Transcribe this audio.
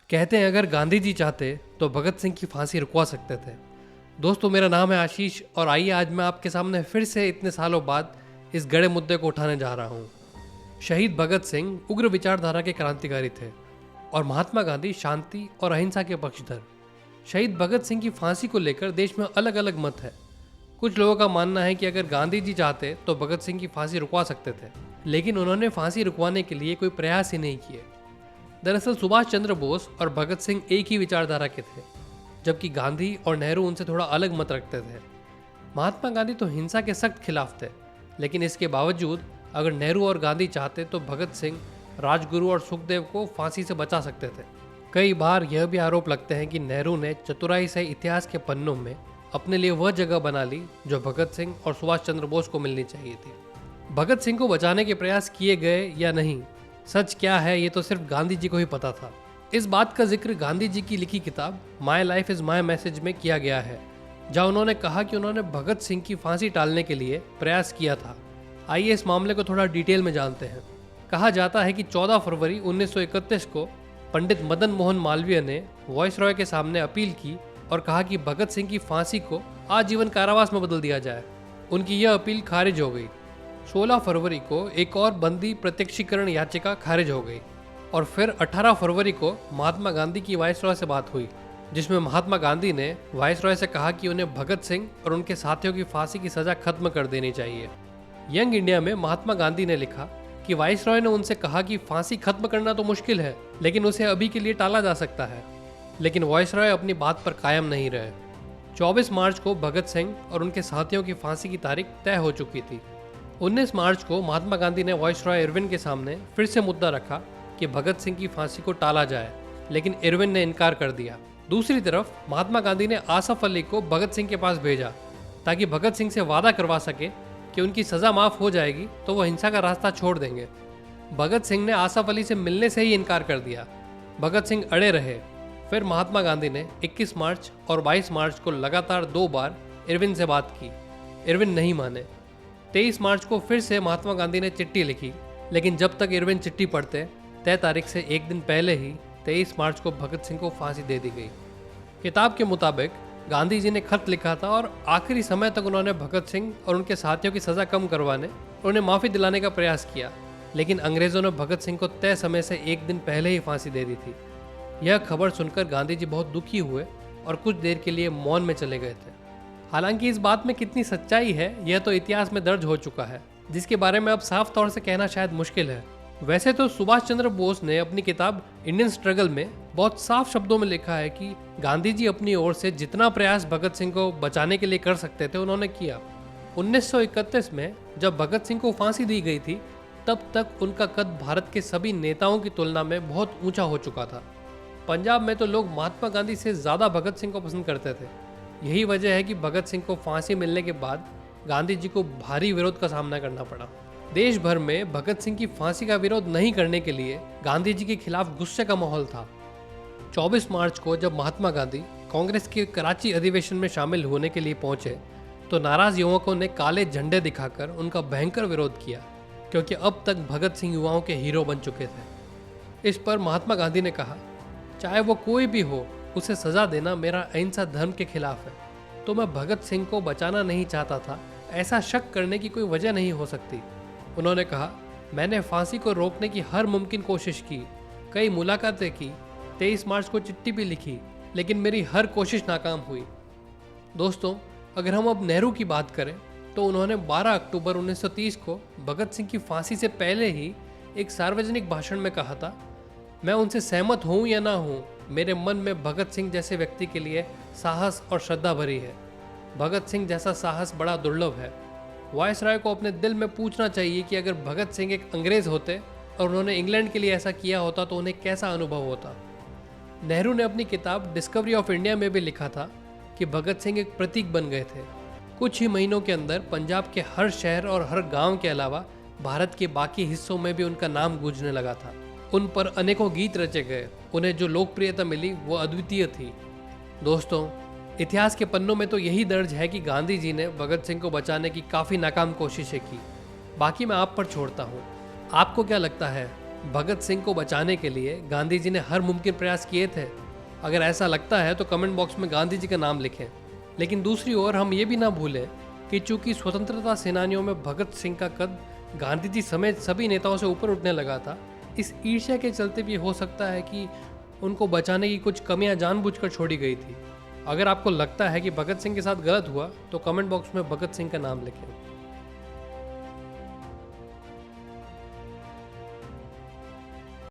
कहते हैं अगर गांधी जी चाहते तो भगत सिंह की फांसी रुकवा सकते थे। दोस्तों, मेरा नाम है आशीष और आइए आज मैं आपके सामने फिर से इतने सालों बाद इस गड़े मुद्दे को उठाने जा रहा हूँ। शहीद भगत सिंह उग्र विचारधारा के क्रांतिकारी थे और महात्मा गांधी शांति और अहिंसा के पक्षधर। शहीद भगत सिंह की फांसी को लेकर देश में अलग अलग मत है। कुछ लोगों का मानना है कि अगर गांधी जी चाहते तो भगत सिंह की फांसी रुकवा सकते थे, लेकिन उन्होंने फांसी रुकवाने के लिए कोई प्रयास ही नहीं किए। दरअसल सुभाष चंद्र बोस और भगत सिंह एक ही विचारधारा के थे, जबकि गांधी और नेहरू उनसे थोड़ा अलग मत रखते थे। महात्मा गांधी तो हिंसा के सख्त खिलाफ थे, लेकिन इसके बावजूद अगर नेहरू और गांधी चाहते तो भगत सिंह, राजगुरु और सुखदेव को फांसी से बचा सकते थे। कई बार यह भी आरोप लगते हैं कि नेहरू ने चतुराई से इतिहास के पन्नों में अपने लिए वह जगह बना ली जो भगत सिंह और सुभाष चंद्र बोस को मिलनी चाहिए थी। भगत सिंह को बचाने के प्रयास किए गए या नहीं, सच क्या है ये तो सिर्फ गांधी जी को ही पता था। इस बात का जिक्र गांधी जी की लिखी किताब my life is my message में किया गया है, जहां उन्होंने कहा कि उन्होंने भगत सिंह की फांसी टालने के लिए प्रयास किया था। आइए इस मामले को थोड़ा डिटेल में जानते हैं। कहा जाता है कि 14 फरवरी 1931 को पंडित मदन मोहन मालवीय ने वॉइसरॉय के सामने अपील की और कहा कि भगत सिंह की फांसी को आजीवन कारावास में बदल दिया जाए। उनकी यह अपील खारिज हो गई। 16 फरवरी को एक और बंदी प्रत्यक्षीकरण याचिका खारिज हो गई और फिर 18 फरवरी को महात्मा गांधी की वायसरॉय से बात हुई, जिसमें महात्मा गांधी ने वायसरॉय से कहा कि उन्हें भगत सिंह और उनके साथियों की फांसी की सजा खत्म कर देनी चाहिए। यंग इंडिया में महात्मा गांधी ने लिखा कि वायसरॉय ने उनसे कहा कि फांसी खत्म करना तो मुश्किल है, लेकिन उसे अभी के लिए टाला जा सकता है। लेकिन वायसरॉय अपनी बात पर कायम नहीं रहे। 24 मार्च को भगत सिंह और उनके साथियों की फांसी की तारीख तय हो चुकी थी। 19 मार्च को महात्मा गांधी ने वायसरॉय इरविन के सामने फिर से मुद्दा रखा कि भगत सिंह की फांसी को टाला जाए, लेकिन इरविन ने इनकार कर दिया। दूसरी तरफ महात्मा गांधी ने आसफ अली को भगत सिंह के पास भेजा ताकि भगत सिंह से वादा करवा सके कि उनकी सजा माफ हो जाएगी तो वह हिंसा का रास्ता छोड़ देंगे। भगत सिंह ने आसफ अली से मिलने से ही इनकार कर दिया। भगत सिंह अड़े रहे। फिर महात्मा गांधी ने 21 मार्च और 22 मार्च को लगातार 2 बार इरविन से बात की। इरविन नहीं माने। 23 मार्च को फिर से महात्मा गांधी ने चिट्ठी लिखी, लेकिन जब तक इरविन चिट्ठी पढ़ते तय तारीख से एक दिन पहले ही 23 मार्च को भगत सिंह को फांसी दे दी गई। किताब के मुताबिक गांधी जी ने खत लिखा था और आखिरी समय तक उन्होंने भगत सिंह और उनके साथियों की सजा कम करवाने और उन्हें माफी दिलाने का प्रयास किया, लेकिन अंग्रेजों ने भगत सिंह को तय समय से एक दिन पहले ही फांसी दे दी थी। यह खबर सुनकर गांधी जी बहुत दुखी हुए और कुछ देर के लिए मौन में चले गए थे। हालांकि इस बात में कितनी सच्चाई है यह तो इतिहास में दर्ज हो चुका है, जिसके बारे में अब साफ तौर से कहना शायद मुश्किल है। वैसे तो सुभाष चंद्र बोस ने अपनी किताब इंडियन स्ट्रगल में बहुत साफ शब्दों में लिखा है कि गांधी जी अपनी ओर से जितना प्रयास भगत सिंह को बचाने के लिए कर सकते थे उन्होंने किया। 1931 में जब भगत सिंह को फांसी दी गई थी तब तक उनका कद भारत के सभी नेताओं की तुलना में बहुत ऊंचा हो चुका था। पंजाब में तो लोग महात्मा गांधी से ज्यादा भगत सिंह को पसंद करते थे। यही वजह है कि भगत सिंह को फांसी मिलने के बाद गांधी जी को भारी विरोध का सामना करना पड़ा। देश भर में भगत सिंह की फांसी का विरोध नहीं करने के लिए गांधी जी के खिलाफ गुस्से का माहौल था। 24 मार्च को जब महात्मा गांधी कांग्रेस के कराची अधिवेशन में शामिल होने के लिए पहुंचे तो नाराज युवकों ने काले झंडे दिखाकर उनका भयंकर विरोध किया, क्योंकि अब तक भगत सिंह युवाओं के हीरो बन चुके थे। इस पर महात्मा गांधी ने कहा, चाहे वो कोई भी हो, उसे सजा देना मेरा अहिंसा धर्म के खिलाफ है। तो मैं भगत सिंह को बचाना नहीं चाहता था, ऐसा शक करने की कोई वजह नहीं हो सकती। उन्होंने कहा, मैंने फांसी को रोकने की हर मुमकिन कोशिश की, कई मुलाकातें की, 23 मार्च को चिट्ठी भी लिखी, लेकिन मेरी हर कोशिश नाकाम हुई। दोस्तों, अगर हम अब नेहरू की बात करें तो उन्होंने 12 अक्टूबर 1930 को भगत सिंह की फांसी से पहले ही एक सार्वजनिक भाषण में कहा था, मैं उनसे सहमत हूँ या ना हूँ, मेरे मन में भगत सिंह जैसे व्यक्ति के लिए साहस और श्रद्धा भरी है। भगत सिंह जैसा साहस बड़ा दुर्लभ है। वायसराय को अपने दिल में पूछना चाहिए कि अगर भगत सिंह एक अंग्रेज होते और उन्होंने इंग्लैंड के लिए ऐसा किया होता तो उन्हें कैसा अनुभव होता। नेहरू ने अपनी किताब डिस्कवरी ऑफ इंडिया में भी लिखा था कि भगत सिंह एक प्रतीक बन गए थे। कुछ ही महीनों के अंदर पंजाब के हर शहर और हर गांव के अलावा भारत के बाकी हिस्सों में भी उनका नाम गूंजने लगा था। उन पर अनेकों गीत रचे गए। उन्हें जो लोकप्रियता मिली वो अद्वितीय थी। दोस्तों, इतिहास के पन्नों में तो यही दर्ज है कि गांधी जी ने भगत सिंह को बचाने की काफ़ी नाकाम कोशिशें की। बाकी मैं आप पर छोड़ता हूँ। आपको क्या लगता है, भगत सिंह को बचाने के लिए गांधी जी ने हर मुमकिन प्रयास किए थे। अगर ऐसा लगता है तो कमेंट बॉक्स में गांधी जी का नाम लिखें। लेकिन दूसरी ओर हम ये भी ना भूलें कि चूंकि स्वतंत्रता सेनानियों में भगत सिंह का कद गांधी जी समेत सभी नेताओं से ऊपर उठने लगा था, इस ईर्ष्या के चलते भी हो सकता है कि उनको बचाने की कुछ कमियां जानबूझकर छोड़ी गई थी। अगर आपको लगता है कि भगत सिंह के साथ गलत हुआ तो कमेंट बॉक्स में भगत सिंह का नाम लिखें।